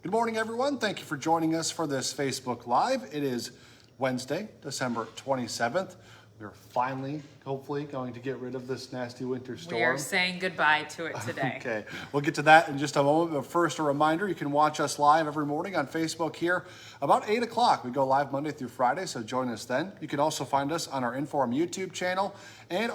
Good morning, everyone. Thank you for joining us for this Facebook Live. It is Wednesday, December 27th. We're finally, hopefully, going to get rid of this nasty winter storm. We are saying goodbye to it today. Okay, we'll get to that in just a moment. But first, a reminder, you can watch us live every morning on Facebook here about 8 o'clock. We go live Monday through Friday, so join us then. You can also find us on our Inform YouTube channel and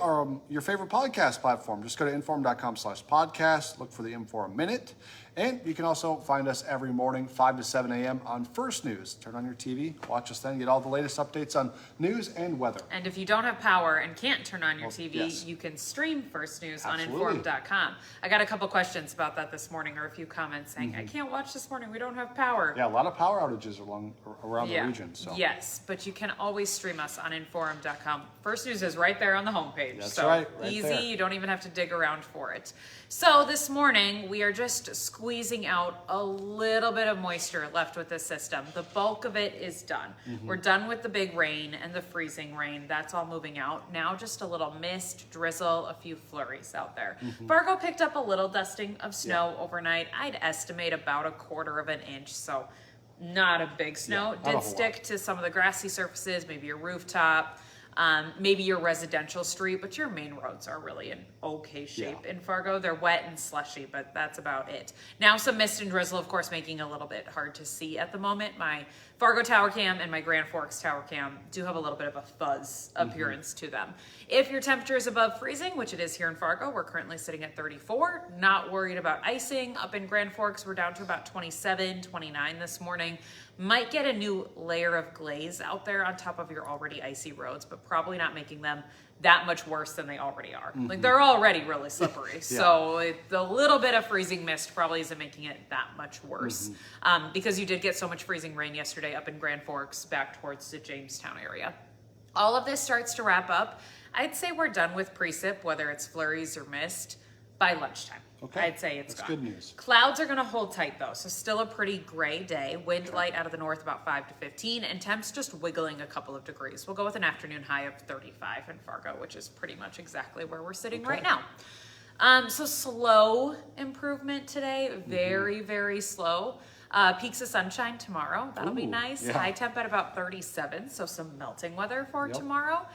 your favorite podcast platform. Just go to inform.com/podcast, look for the Inform Minute. And you can also find us every morning, 5 to 7 a.m. on First News. Turn on your TV, watch us then, get all the latest updates on news and weather. And if you don't have power and can't turn on your TV, yes. You can stream First News on Absolutely. inform.com. I got a couple questions about that this morning, or a few comments saying, I can't watch this morning, we don't have power. Yeah, a lot of power outages around the region. So. Yes, but you can always stream us on inform.com. First News is right there on the homepage. That's so right easy, there. You don't even have to dig around for it. So this morning, we are just squeezing out a little bit of moisture left with this system. The bulk of it is done. We're done with the big rain and the freezing rain. That's all moving out. Now just a little mist, drizzle, a few flurries out there. Fargo picked up a little dusting of snow overnight. I'd estimate about 1/4 of an inch, so not a big snow. Did stick to some of the grassy surfaces, maybe your rooftop, maybe your residential street, but your main roads are really in okay shape in Fargo. They're wet and slushy, but that's about it. Now some mist and drizzle, of course, making it a little bit hard to see at the moment. My Fargo Tower Cam and my Grand Forks Tower Cam do have a little bit of a fuzz appearance to them. If your temperature is above freezing, which it is here in Fargo, we're currently sitting at 34. Not worried about icing. Up in Grand Forks, we're down to about 27, 29 this morning. Might get a new layer of glaze out there on top of your already icy roads, but probably not making them that much worse than they already are. Like, they're already really slippery. So the little bit of freezing mist probably isn't making it that much worse. Because you did get so much freezing rain yesterday up in Grand Forks back towards the Jamestown area. All of this starts to wrap up. I'd say we're done with precip, whether it's flurries or mist, by lunchtime. Okay. I'd say it's That's gone. good news. Clouds are going to hold tight though, so still a pretty gray day. Wind light out of the north about 5 to 15, and temps just wiggling a couple of degrees. We'll go with an afternoon high of 35 in Fargo, which is pretty much exactly where we're sitting right now. So slow improvement today, very, very slow. Peaks of sunshine tomorrow. That'll be nice. Yeah. High temp at about 37, so some melting weather for tomorrow.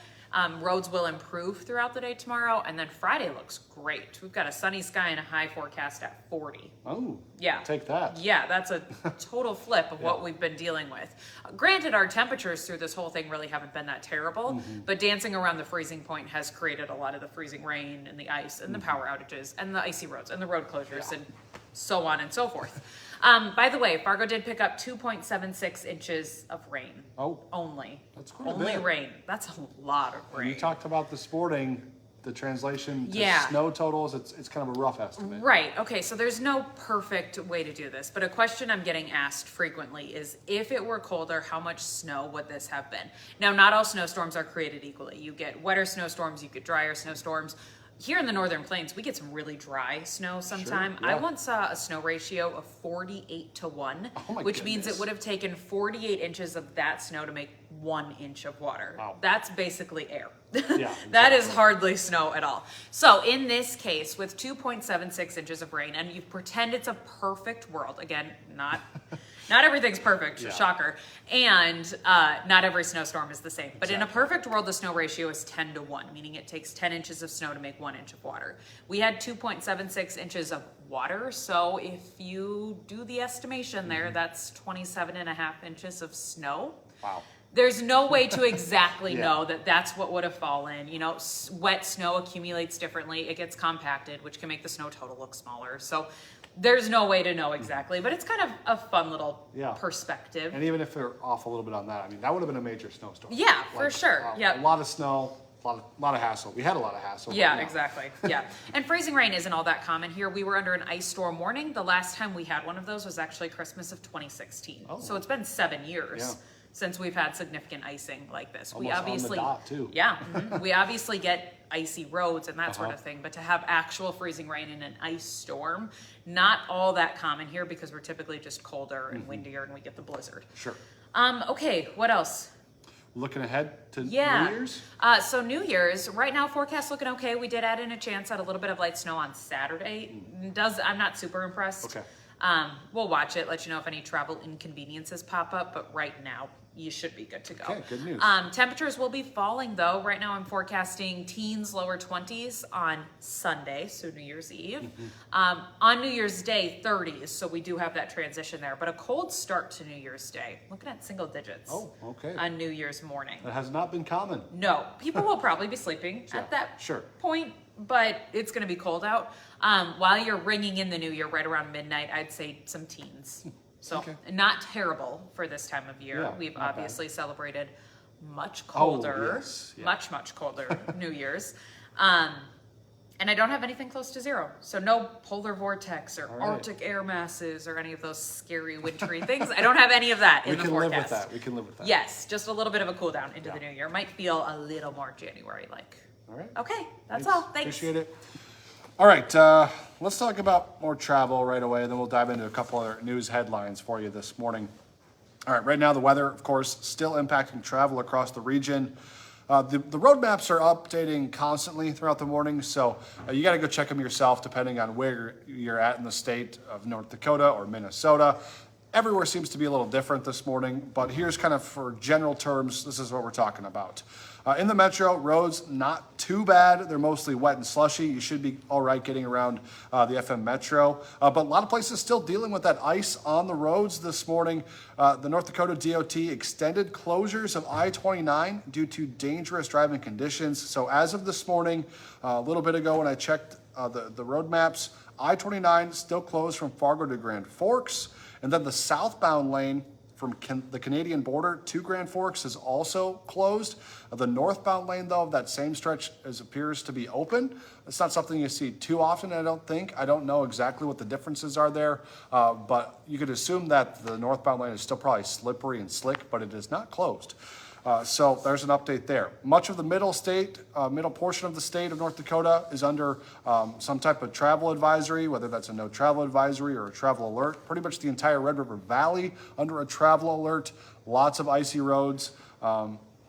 Roads will improve throughout the day tomorrow, and then Friday looks great. We've got a sunny sky and a high forecast at 40. Oh, yeah. Take that. Yeah, that's a total flip of what we've been dealing with. Granted, our temperatures through this whole thing really haven't been that terrible, but dancing around the freezing point has created a lot of the freezing rain and the ice and the power outages and the icy roads and the road closures and so on and so forth. By the way, Fargo did pick up 2.76 inches of rain. Oh. Only. That's quite a Only bit. rain. That's a lot of rain. You talked about this morning, the translation to snow totals. It's kind of a rough estimate. Right. Okay. So there's no perfect way to do this, but a question I'm getting asked frequently is, if it were colder, how much snow would this have been? Now, not all snowstorms are created equally. You get wetter snowstorms, you get drier snowstorms. Here in the Northern Plains, we get some really dry snow sometime. Sure, yeah. I once saw a snow ratio of 48 to 1, which means it would have taken 48 inches of that snow to make 1 inch of water. Wow. That's basically air. Yeah, That is hardly snow at all. So in this case, with 2.76 inches of rain, and you pretend it's a perfect world, again, not everything's perfect, shocker, and not every snowstorm is the same. But in a perfect world, the snow ratio is 10 to 1, meaning it takes 10 inches of snow to make 1 inch of water. We had 2.76 inches of water, so if you do the estimation there, that's 27.5 inches of snow. Wow. There's no way to exactly know that that's what would have fallen. You know, wet snow accumulates differently. It gets compacted, which can make the snow total look smaller. So there's no way to know exactly, but it's kind of a fun little perspective. And even if they're off a little bit on that, I mean, that would have been a major snowstorm. Yeah, for sure. A lot of snow, a lot of hassle. We had a lot of hassle. Yeah, exactly. Yeah. And freezing rain isn't all that common here. We were under an ice storm warning. The last time we had one of those was actually Christmas of 2016. Oh. So it's been 7 years since we've had significant icing like this. Almost we obviously on the dot, too. Yeah. We obviously get icy roads and that sort of thing, but to have actual freezing rain in an ice storm, not all that common here because we're typically just colder and windier and we get the blizzard. Sure. Okay, what else? Looking ahead to New Yeah. Year's? So New Year's, right now forecast looking okay. We did add in a chance at a little bit of light snow on Saturday. I'm not super impressed. Okay. We'll watch it, let you know if any travel inconveniences pop up, but right now you should be good to go. Okay, good news. Temperatures will be falling though. Right now I'm forecasting teens, lower 20s on Sunday, so New Year's Eve. On New Year's Day, 30s, so we do have that transition there, but a cold start to New Year's Day. Looking at single digits. Oh, okay. On New Year's morning. That has not been common. No, people will probably be sleeping at that point, but it's going to be cold out. While you're ringing in the new year right around midnight, I'd say some teens. So not terrible for this time of year. Yeah, We've not obviously celebrated much colder, much colder New Year's. And I don't have anything close to zero. So no polar vortex or Arctic air masses or any of those scary wintry things. I don't have any of that in the forecast. We can live with that. Yes, just a little bit of a cool down into the new year. Might feel a little more January-like. All right. Okay, that's all. Thanks. Appreciate it. All right, let's talk about more travel right away, then we'll dive into a couple other news headlines for you this morning. All right, right now the weather, of course, still impacting travel across the region. The road maps are updating constantly throughout the morning, so you got to go check them yourself depending on where you're at in the state of North Dakota or Minnesota. Everywhere seems to be a little different this morning, but here's kind of for general terms, this is what we're talking about. In the metro, roads not too bad. They're mostly wet and slushy. You should be all right getting around the FM Metro. But a lot of places still dealing with that ice on the roads this morning. The North Dakota DOT extended closures of I-29 due to dangerous driving conditions. So as of this morning, a little bit ago when I checked the road maps, I-29 still closed from Fargo to Grand Forks. And then the southbound lane from the Canadian border to Grand Forks is also closed. The northbound lane, though, of that same stretch appears to be open. It's not something you see too often, I don't think. I don't know exactly what the differences are there, but you could assume that the northbound lane is still probably slippery and slick, but it is not closed. So there's an update there. Much of the middle portion of the state of North Dakota is under some type of travel advisory, whether that's a no travel advisory or a travel alert. Pretty much the entire Red River Valley under a travel alert. Lots of icy roads,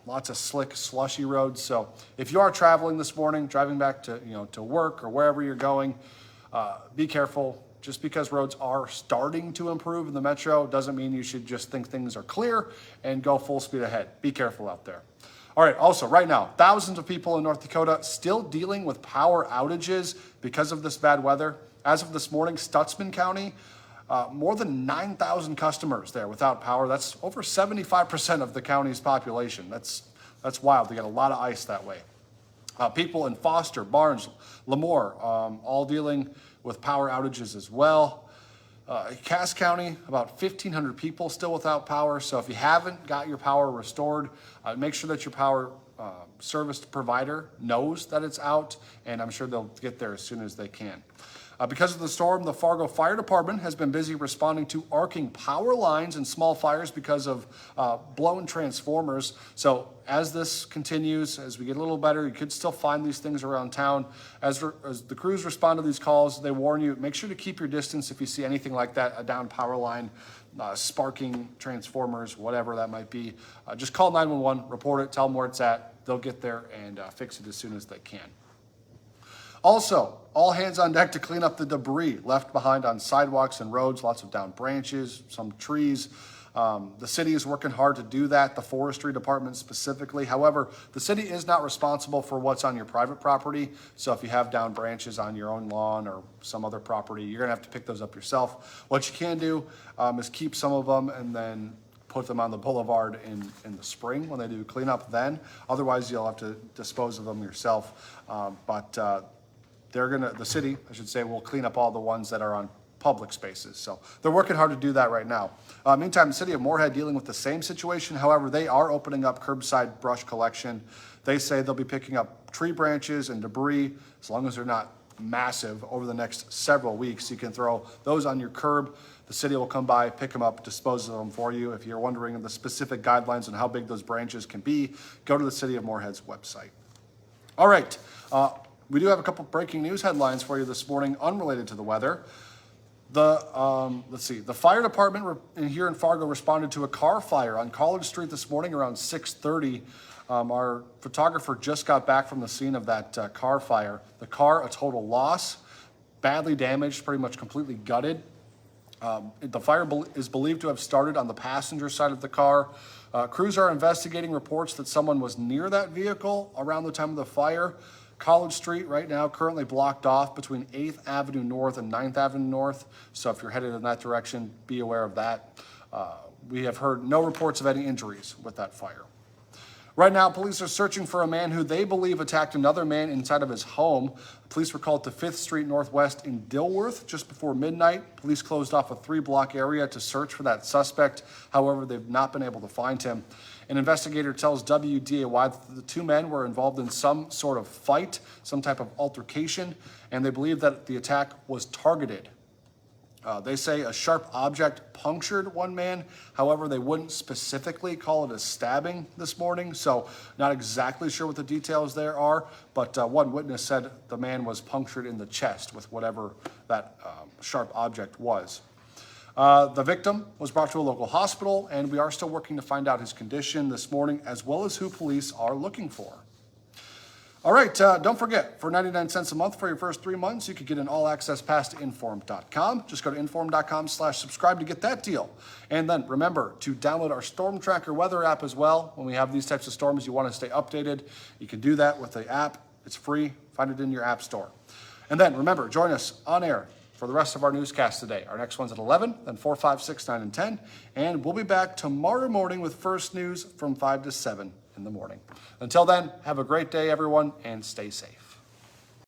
lots of slick, slushy roads. So if you are traveling this morning, driving back to work or wherever you're going, be careful. Just because roads are starting to improve in the metro doesn't mean you should just think things are clear and go full speed ahead. Be careful out there. All right, also right now, thousands of people in North Dakota still dealing with power outages because of this bad weather. As of this morning, Stutzman County, more than 9,000 customers there without power. That's over 75% of the county's population. That's wild. They got a lot of ice that way. People in Foster, Barnes, Lemoore, all dealing with power outages as well. Cass County, about 1,500 people still without power. So if you haven't got your power restored, make sure that your power service provider knows that it's out, and I'm sure they'll get there as soon as they can. Because of the storm, the Fargo Fire Department has been busy responding to arcing power lines and small fires because of blown transformers. So as this continues, as we get a little better, you could still find these things around town. As the crews respond to these calls, they warn you, make sure to keep your distance if you see anything like that, a down power line, sparking transformers, whatever that might be. Just call 911, report it, tell them where it's at. They'll get there and fix it as soon as they can. Also, all hands on deck to clean up the debris left behind on sidewalks and roads, lots of down branches, some trees. The city is working hard to do that, the forestry department specifically. However, the city is not responsible for what's on your private property. So if you have down branches on your own lawn or some other property, you're gonna have to pick those up yourself. What you can do is keep some of them and then put them on the boulevard in the spring when they do cleanup then. Otherwise, you'll have to dispose of them yourself. The city, I should say, will clean up all the ones that are on public spaces. So they're working hard to do that right now. Meantime, the city of Moorhead dealing with the same situation. However, they are opening up curbside brush collection. They say they'll be picking up tree branches and debris, as long as they're not massive, over the next several weeks. You can throw those on your curb. The city will come by, pick them up, dispose of them for you. If you're wondering the specific guidelines on how big those branches can be, go to the city of Moorhead's website. All right. We do have a couple breaking news headlines for you this morning, unrelated to the weather. The fire department here in Fargo responded to a car fire on College Street this morning around 6:30. Our photographer just got back from the scene of that car fire. The car, a total loss, badly damaged, pretty much completely gutted. The fire is believed to have started on the passenger side of the car. Crews are investigating reports that someone was near that vehicle around the time of the fire. College Street right now currently blocked off between 8th Avenue North and 9th Avenue North. So if you're headed in that direction, be aware of that. We have heard no reports of any injuries with that fire. Right now, police are searching for a man who they believe attacked another man inside of his home. Police were called to 5th Street Northwest in Dilworth just before midnight. Police closed off a 3-block area to search for that suspect. However, they've not been able to find him. An investigator tells WDAY that the 2 men were involved in some sort of fight, some type of altercation, and they believe that the attack was targeted. They say a sharp object punctured one man. However, they wouldn't specifically call it a stabbing this morning, so not exactly sure what the details there are, but one witness said the man was punctured in the chest with whatever that sharp object was. The victim was brought to a local hospital, and we are still working to find out his condition this morning, as well as who police are looking for. All right, don't forget, for 99 cents a month for your first 3 months, you could get an all-access pass to Inform.com. Just go to Inform.com/subscribe to get that deal. And then remember to download our Storm Tracker weather app as well. When we have these types of storms, you want to stay updated. You can do that with the app. It's free. Find it in your app store. And then remember, join us on air for the rest of our newscast today. Our next one's at 11, then 4, 5, 6, 9, and 10. And we'll be back tomorrow morning with First News from 5 to 7 in the morning. Until then, have a great day, everyone, and stay safe.